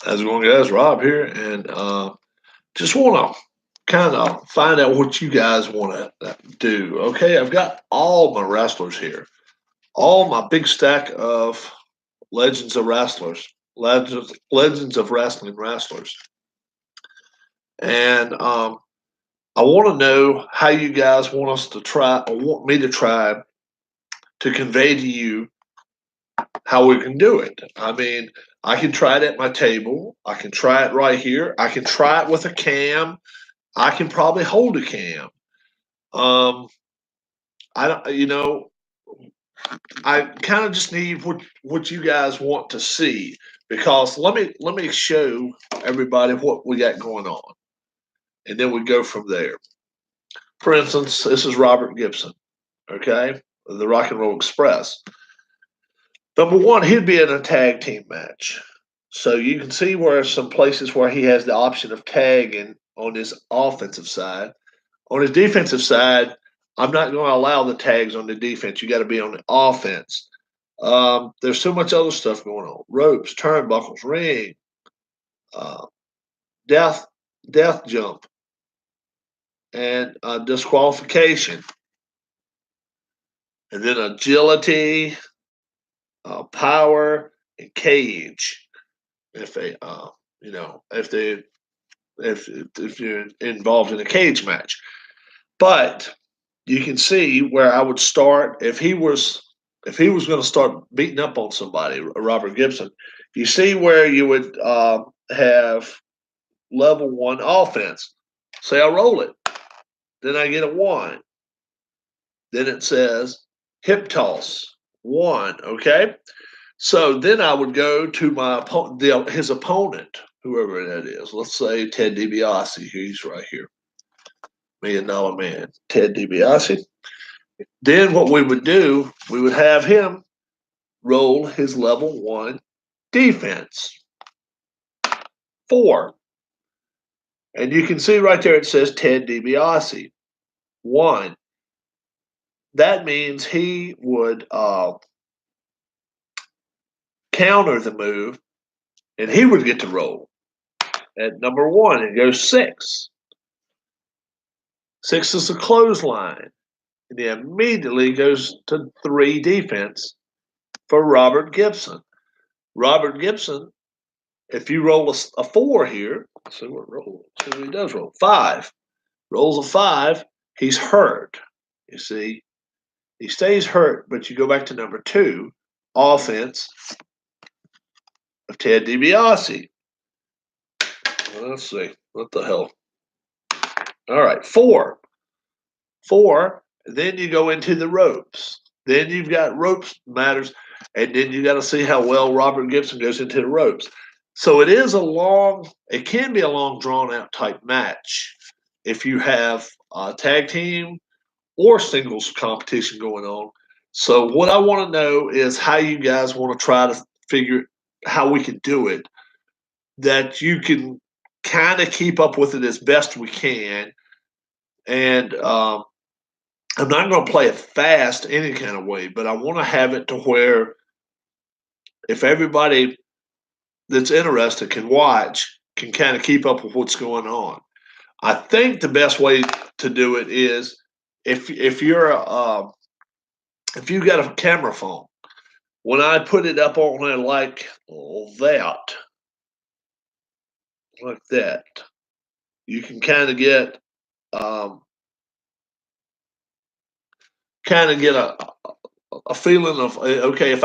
How's it going, guys? Rob here, and just want to kind of find out what you guys want to do. Okay, I've got all my wrestlers here, all my big stack of Legends of Wrestlers, Legends of Wrestling wrestlers, and I want to know how you guys want us to try, or want me to try to convey to you how we can do it. I mean, I can try it at my table. I can try it right here. I can try it with a cam. I can probably hold a cam. Um, I don't, I kind of just need what you guys want to see because let me show everybody what we got going on, and then we go from there. For instance, this is Robert Gibson, okay, the Rock and Roll Express. Number one, he'd be in a tag team match. So you can see where some places where he has the option of tagging on his offensive side. On his defensive side, I'm not going to allow the tags on the defense. You got to be on the offense. There's so much other stuff going on: ropes, turnbuckles, ring, uh, death, death jump, and disqualification, and then agility, power, and cage. If they, if they, if you're involved in a cage match, but you can see where I would start if he was going to start beating up on somebody, Robert Gibson. You see where you would have level one offense. Say I roll it, then I get a one. Then it says hip toss one. Okay, so then I would go to my opponent, his opponent, whoever that is. Let's say Ted DiBiase. He's right here, $1 million man, Ted DiBiase. Then what we would do, we would have him roll his level one defense. 4. And you can see right there it says Ted DiBiase. 1. That means he would counter the move and he would get to roll. At number 1, it goes 6. 6 is a clothesline. And he immediately goes to 3 defense for Robert Gibson. Robert Gibson, if you roll a 4 here, let's see what roll. See what he does roll. 5. Rolls a 5, he's hurt. You see, he stays hurt, but you go back to number 2, offense of Ted DiBiase. Let's see, what the hell? All right, 4. 4, then you go into the ropes. Then you've got ropes matters, and then you got to see how well Robert Gibson goes into the ropes. So it can be a long, drawn out type match if you have a tag team or singles competition going on. So what I want to know is how you guys want to try to figure how we can do it, that you can kind of keep up with it as best we can. And I'm not going to play it fast any kind of way, but I want to have it to where if everybody that's interested can watch, can kind of keep up with what's going on. I think the best way to do it is if you're if you got a camera phone, when I put it up on there like that, you can um, kind of get a feeling of okay, if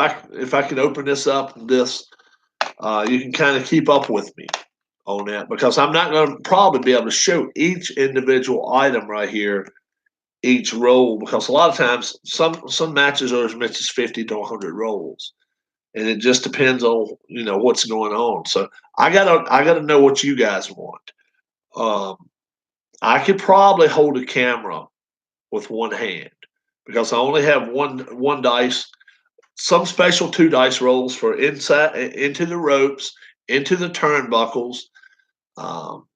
I can open this up and this, you can kind of keep up with me on that because I'm not going to probably be able to show each individual item right here, each roll, because a lot of times some matches are as much as 50 to 100 rolls, and it just depends on what's going on. So I gotta know what you guys want. Um, I could probably hold a camera with one hand because I only have one dice. Some special 2 dice rolls for inside into the ropes, into the turnbuckles,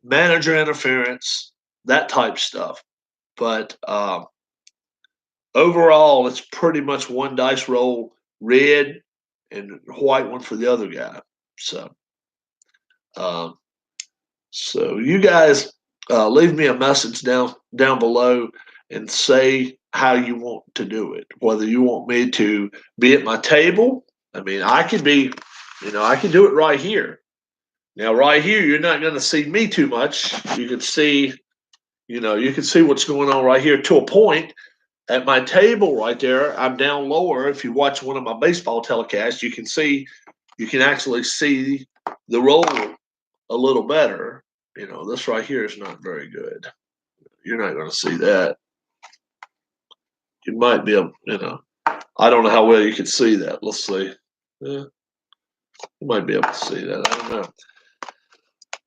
manager interference, that type stuff. But overall, it's pretty much one dice roll, red and white one for the other guy. So Um, so you guys leave me a message down below and say how you want to do it. Whether you want me to be at my table. I mean, I could be, I can do it right here. Now, right here, you're not going to see me too much. You can see, you can see what's going on right here to a point. At my table right there, I'm down lower. If you watch one of my baseball telecasts, you can actually see the roll a little better. This right here is not very good. You're not going to see that. You might be able, I don't know how well you can see that. Let's see. Yeah, you might be able to see that. I don't know.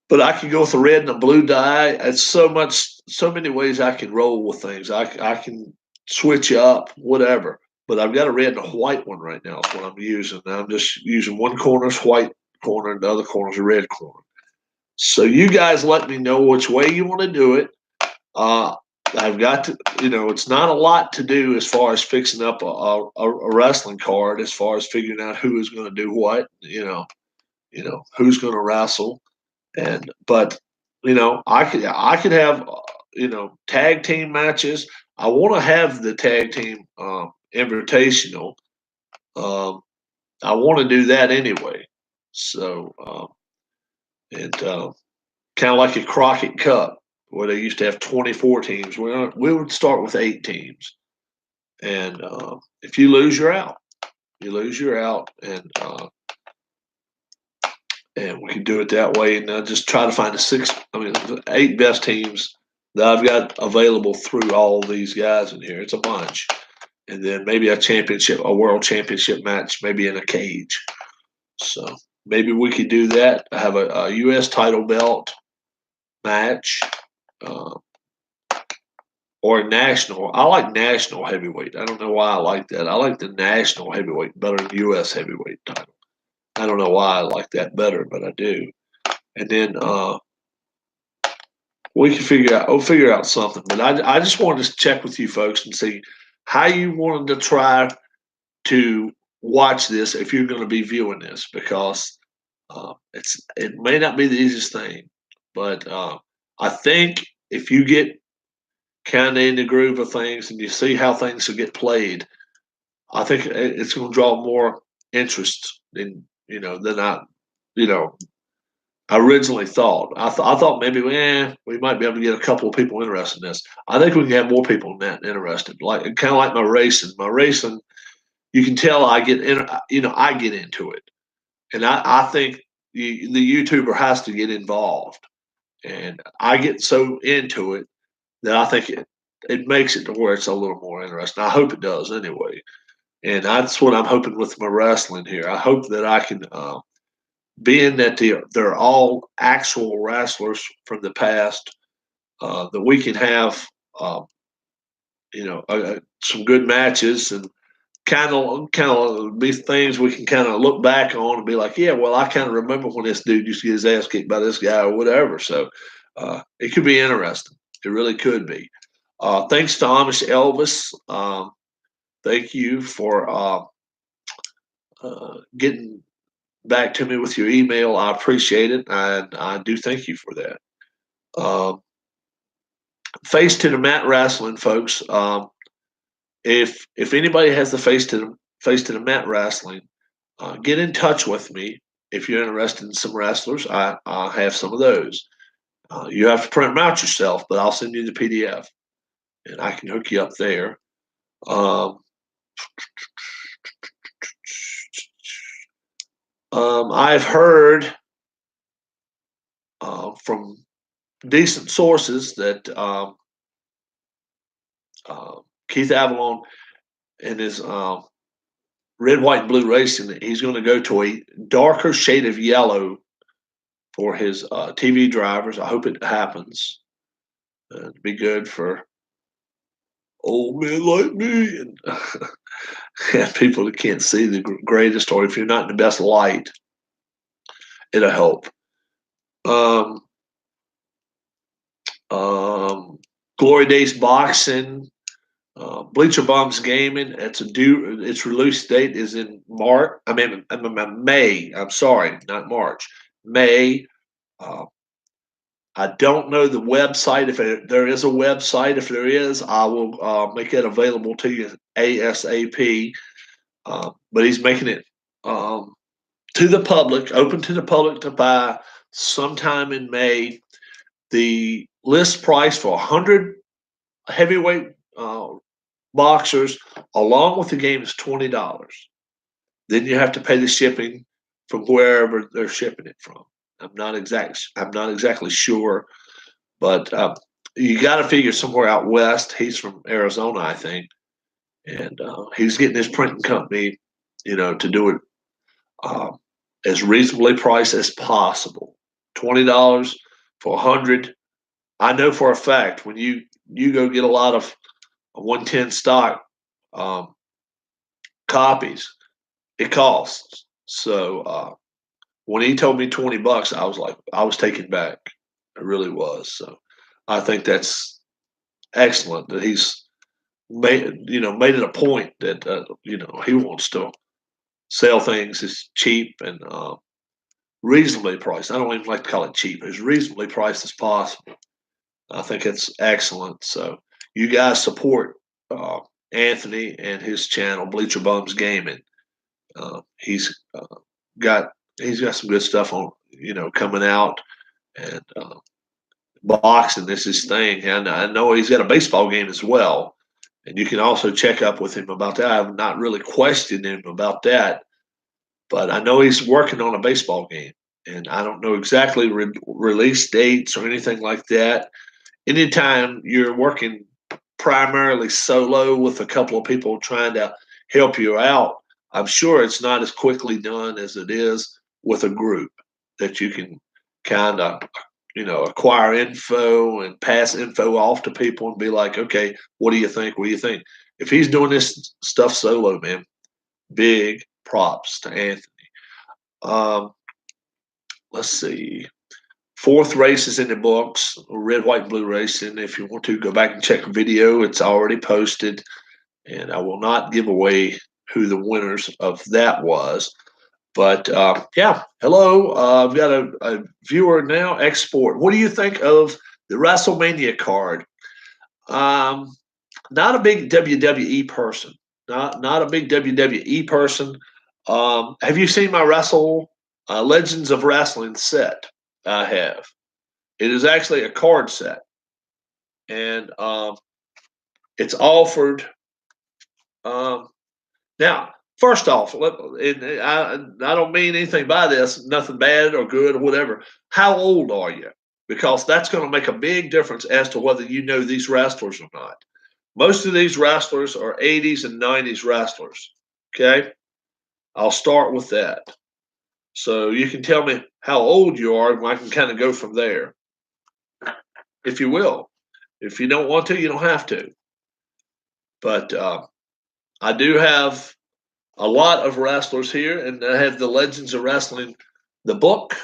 But I can go with a red and a blue dye. It's so many ways I can roll with things. I can switch up, whatever. But I've got a red and a white one right now. Is what I'm using. Now I'm just using one corner's white corner and the other corner's a red corner. So you guys let me know which way you want to do it. I've got to, it's not a lot to do as far as fixing up a wrestling card, as far as figuring out who is going to do what, who's going to wrestle. But I could have tag team matches. I want to have the tag team invitational. I want to do that anyway. So and kind of like a Crockett Cup where they used to have 24 teams. We would start with 8 teams, and if you lose, you're out. You lose, you're out, and we can do it that way, and just try to find the 8 best teams that I've got available through all these guys in here. It's a bunch, and then maybe a world championship match, maybe in a cage. So maybe we could do that. Have a U.S. title belt match, or national. I like national heavyweight. I don't know why I like that. I like the national heavyweight better than U.S. heavyweight title. I don't know why I like that better, but I do. And then we can figure out something. But I just wanted to check with you folks and see how you wanted to try to watch this if you're going to be viewing this, because it may not be the easiest thing, but I think if you get kind of in the groove of things and you see how things will get played, I think it's going to draw more interest than I originally thought. I thought maybe we might be able to get a couple of people interested in this. I think we can have more people in that interested. Like kind of like my racing. My racing, you can tell I get I get into it, and I think the YouTuber has to get involved, and I get so into it that I think it makes it to where it's a little more interesting. I hope it does anyway, and that's what I'm hoping with my wrestling here. I hope that I can. Being that they're all actual wrestlers from the past, that we can have, some good matches and kind of be things we can kind of look back on and be like, yeah, well, I kind of remember when this dude used to get his ass kicked by this guy or whatever. So it could be interesting. It really could be. Thanks to Amish Elvis. Thank you for getting back to me with your email. I appreciate it, and I do thank you for that. Face to the mat wrestling, folks. If anybody has the face to the mat wrestling, get in touch with me if you're interested in some wrestlers. I have some of those. You have to print them out yourself, but I'll send you the PDF, and I can hook you up there. I've heard from decent sources that Keith Avalon and his red, white, and blue racing, he's going to go to a darker shade of yellow for his TV drivers. I hope it happens. It'd be good for old men like me and, and people that can't see the greatest, or if you're not in the best light, it'll help. Glory Days Boxing, Bleacher Bums Gaming. Its release date is in May. I'm sorry, not March. May. Uh, I don't know the website. If there is a website, if there is, I will make it available to you ASAP. But he's making it to the public, open to the public to buy sometime in May. The list price for 100 heavyweight boxers, along with the game, is $20. Then you have to pay the shipping from wherever they're shipping it from. I'm not exactly sure, but you got to figure somewhere out west. He's from Arizona, I think, and he's getting his printing company, to do it as reasonably priced as possible. $20 for 100. I know for a fact when you go get a lot of 110 stock um, copies, it costs. So when he told me $20, I was taken back. It really was. So I think that's excellent that he's made it a point that he wants to sell things as cheap and reasonably priced. I don't even like to call it cheap. As reasonably priced as possible. I think it's excellent. So you guys support Anthony and his channel, Bleacher Bums Gaming. He's got some good stuff on coming out, and boxing is his thing. And I know he's got a baseball game as well, and you can also check up with him about that. I've not really questioned him about that, but I know he's working on a baseball game, and I don't know exactly release dates or anything like that. Anytime you're working primarily solo with a couple of people trying to help you out, I'm sure it's not as quickly done as it is with a group that you can kind of, acquire info and pass info off to people and be like, okay, what do you think? What do you think? If he's doing this stuff solo, man, big props to Anthony. Um, let's see. Fourth race is in the books, red, white, blue racing. If you want to go back and check the video, it's already posted. And I will not give away who the winners of that was. But yeah, hello. I've got a viewer now, Export. What do you think of the WrestleMania card? Not a big WWE person. Not a big WWE person. Have you seen my Legends of Wrestling set? I have. It is actually a card set, and it's offered. Now, first off, I don't mean anything by this, nothing bad or good or whatever. How old are you? Because that's going to make a big difference as to whether you know these wrestlers or not. Most of these wrestlers are 80s and 90s wrestlers. Okay, I'll start with that. So you can tell me how old you are, and I can kind of go from there, if you will. If you don't want to, you don't have to. But I do have a lot of wrestlers here, and I have the Legends of Wrestling, the book,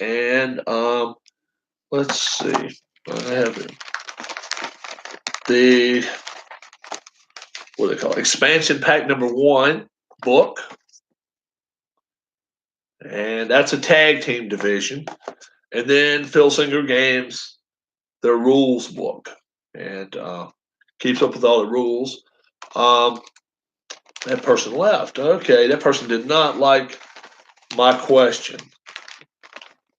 and let's see, I have the what do they call it? Expansion Pack #1 book, and that's a tag team division, and then Phil Singer Games, their rules book, and keeps up with all the rules. That person left. Okay, that person did not like my question.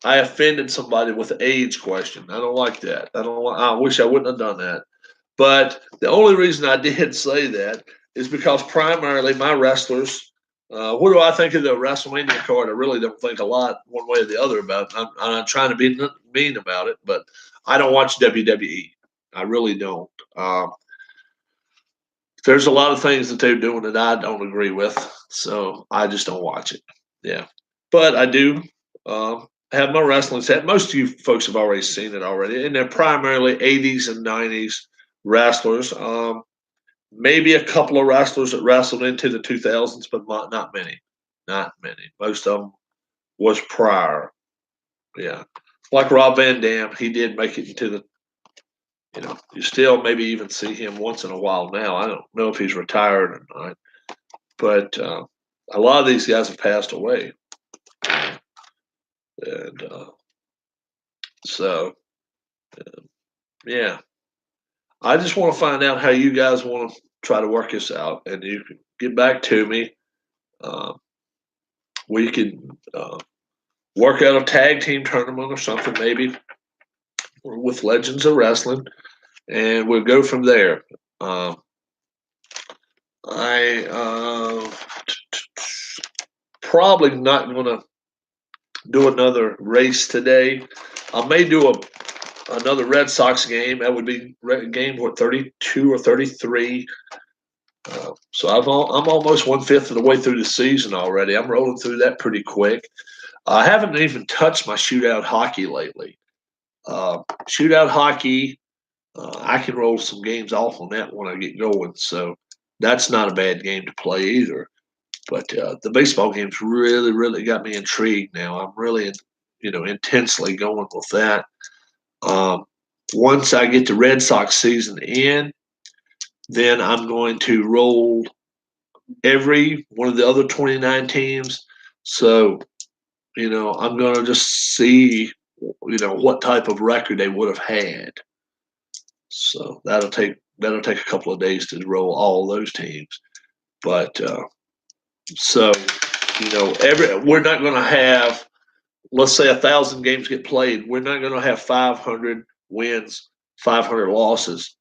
I offended somebody with the age question. I don't like that. I wish I wouldn't have done that. But the only reason I did say that is because primarily my wrestlers. What do I think of the WrestleMania card? I really don't think a lot one way or the other about it. I'm not trying to be mean about it, but I don't watch WWE. I really don't. There's a lot of things that they're doing that I don't agree with, so I just don't watch it. Yeah, but I do have my wrestling set. Most of you folks have already seen it already, and they're primarily 80s and 90s wrestlers. Maybe a couple of wrestlers that wrestled into the 2000s, but not many. Not many. Most of them was prior. Yeah, like Rob Van Dam, he did make it into the. You still maybe even see him once in a while now. I don't know if he's retired or not, but a lot of these guys have passed away. And So, yeah, I just want to find out how you guys want to try to work this out, and you can get back to me. Um, we can work out a tag team tournament or something, maybe with Legends of Wrestling, and we'll go from there. Um, I probably not going to do another race today. I may do another Red Sox game. That would be game 32 or 33. So I'm almost 1/5 of the way through the season already. I'm rolling through that pretty quick. I haven't even touched my shootout hockey lately. Shootout hockey, I can roll some games off on that when I get going. So that's not a bad game to play either. But the baseball game's really, really got me intrigued now. I'm really, intensely going with that. Um, Once I get the Red Sox season in, then I'm going to roll every one of the other 29 teams. So, I'm going to just see, what type of record they would have had. So that'll take a couple of days to roll all those teams. But so, we're not going to have, let's say 1,000 games get played. We're not going to have 500 wins, 500 losses.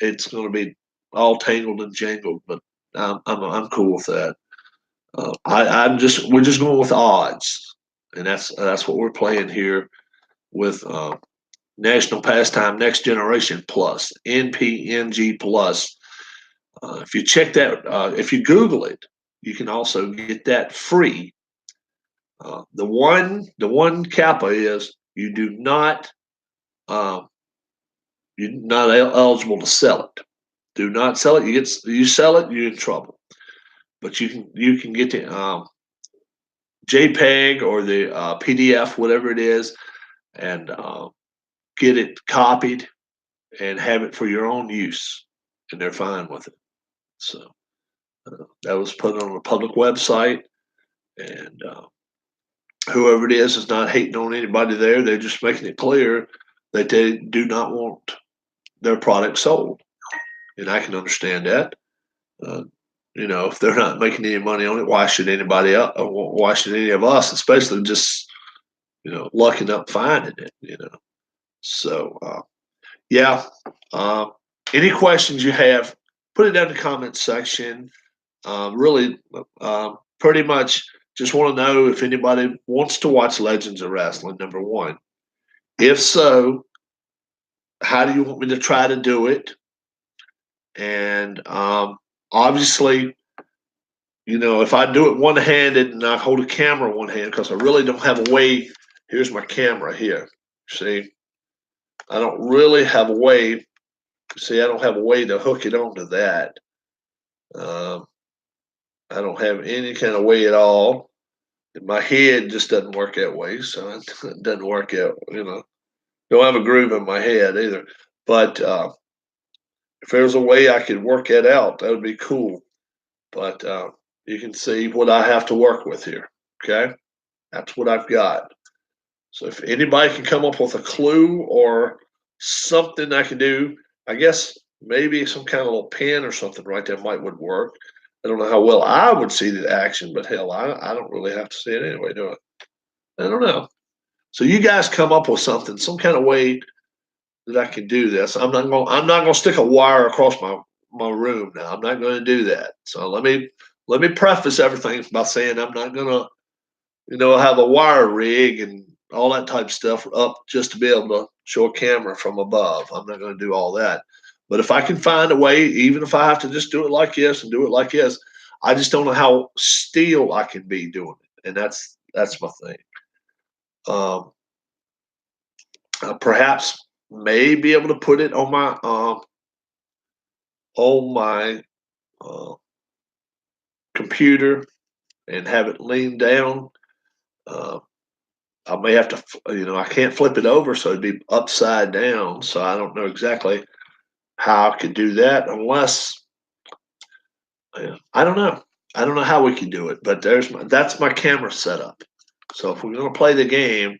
It's going to be all tangled and jangled. But I'm cool with that. We're just going with odds, and that's what we're playing here with National Pastime Next Generation Plus, NPNG Plus. If you check that, if you Google it, you can also get that free. The one kappa is um, you're not eligible to sell it. Do not sell it. You sell it, you're in trouble. But you can get the JPEG or the PDF, whatever it is, and get it copied and have it for your own use, and they're fine with it. So that was put on a public website, and whoever it is not hating on anybody there. They're just making it clear that they do not want their product sold, and I can understand that. Uh, if they're not making any money on it, why should anybody else? Why should any of us, especially just lucking up finding it? So yeah. Uh, any questions you have, put it down in the comments section. Really, pretty much just want to know if anybody wants to watch Legends of Wrestling, number one. If so, how do you want me to try to do it? And obviously, if I do it one-handed and I hold a camera one hand, because I really don't have a way. Here's my camera here. See, I don't really have a way. See, I don't have a way to hook it onto that. I don't have any kind of way at all. And my head just doesn't work that way, so it doesn't work out. Don't have a groove in my head either. But if there's a way I could work that out, that would be cool. But you can see what I have to work with here. Okay, that's what I've got. So if anybody can come up with a clue or something I can do, I guess maybe some kind of little pen or something right there would work. I don't know how well I would see the action, but hell, I don't really have to see it anyway, do I? I don't know. So you guys come up with something, some kind of way that I can do this. I'm not gonna stick a wire across my room now. I'm not gonna do that. So let me preface everything by saying I'm not gonna, have a wire rig and all that type of stuff up just to be able to show a camera from above. I'm not gonna do all that. But if I can find a way, even if I have to just do it like this and do it like this, I just don't know how still I can be doing it, and that's my thing. Um, perhaps may be able to put it on my uh, computer and have it lean down. Uh, I may have to, I can't flip it over, so it'd be upside down. So I don't know exactly how I could do that unless, I don't know. I don't know how we could do it, but that's my camera setup. So if we're going to play the game,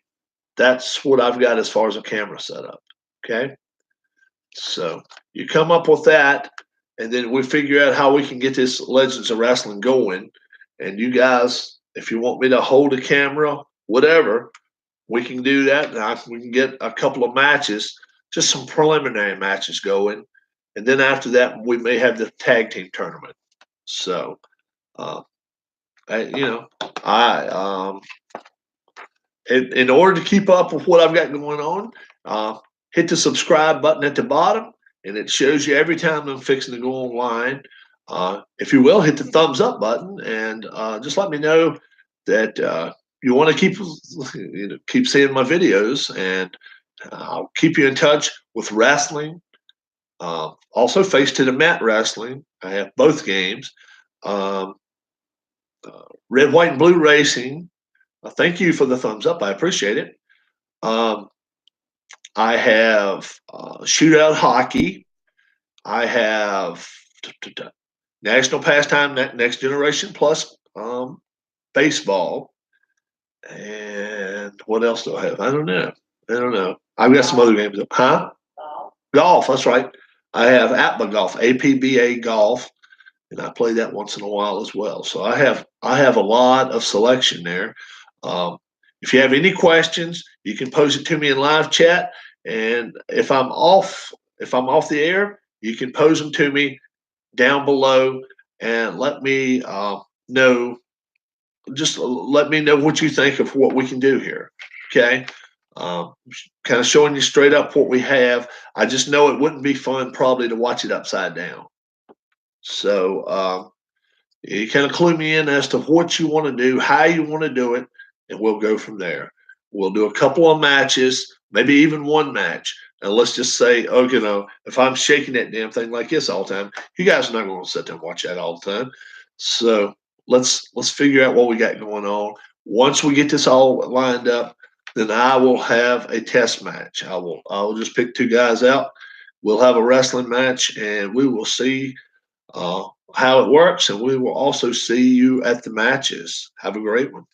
that's what I've got as far as a camera setup. Okay. So you come up with that, and then we figure out how we can get this Legends of Wrestling going. And you guys, if you want me to hold a camera, whatever, we can do that. We can get a couple of matches, just some preliminary matches going. And then after that, we may have the tag team tournament. So, uh, I in order to keep up with what I've got going on, hit the subscribe button at the bottom, and it shows you every time I'm fixing to go online. If you will, hit the thumbs up button, and just let me know that you want to keep seeing my videos, and I'll keep you in touch with wrestling. Also, Face to the Mat Wrestling. I have both games. Um, Red, White, and Blue Racing. Thank you for the thumbs up. I appreciate it. Um, I have Shootout Hockey. I have National Pastime Next Generation Plus Baseball. And what else do I have? I don't know. I've got some other games. Huh? Golf. That's right. I have APBA Golf, APBA Golf, and I play that once in a while as well. So I have a lot of selection there. If you have any questions, you can post it to me in live chat. And if I'm off the air, you can pose them to me down below and let me know. Just let me know what you think of what we can do here. Okay. Kind of showing you straight up what we have. I just know it wouldn't be fun probably to watch it upside down. So you kind of clue me in as to what you want to do, how you want to do it, and we'll go from there. We'll do a couple of matches, maybe even one match. And let's just say, if I'm shaking that damn thing like this all the time, you guys are not going to sit there and watch that all the time. So let's figure out what we got going on. Once we get this all lined up, then I will have a test match. I will just pick two guys out. We'll have a wrestling match, and we will see how it works, and we will also see you at the matches. Have a great one.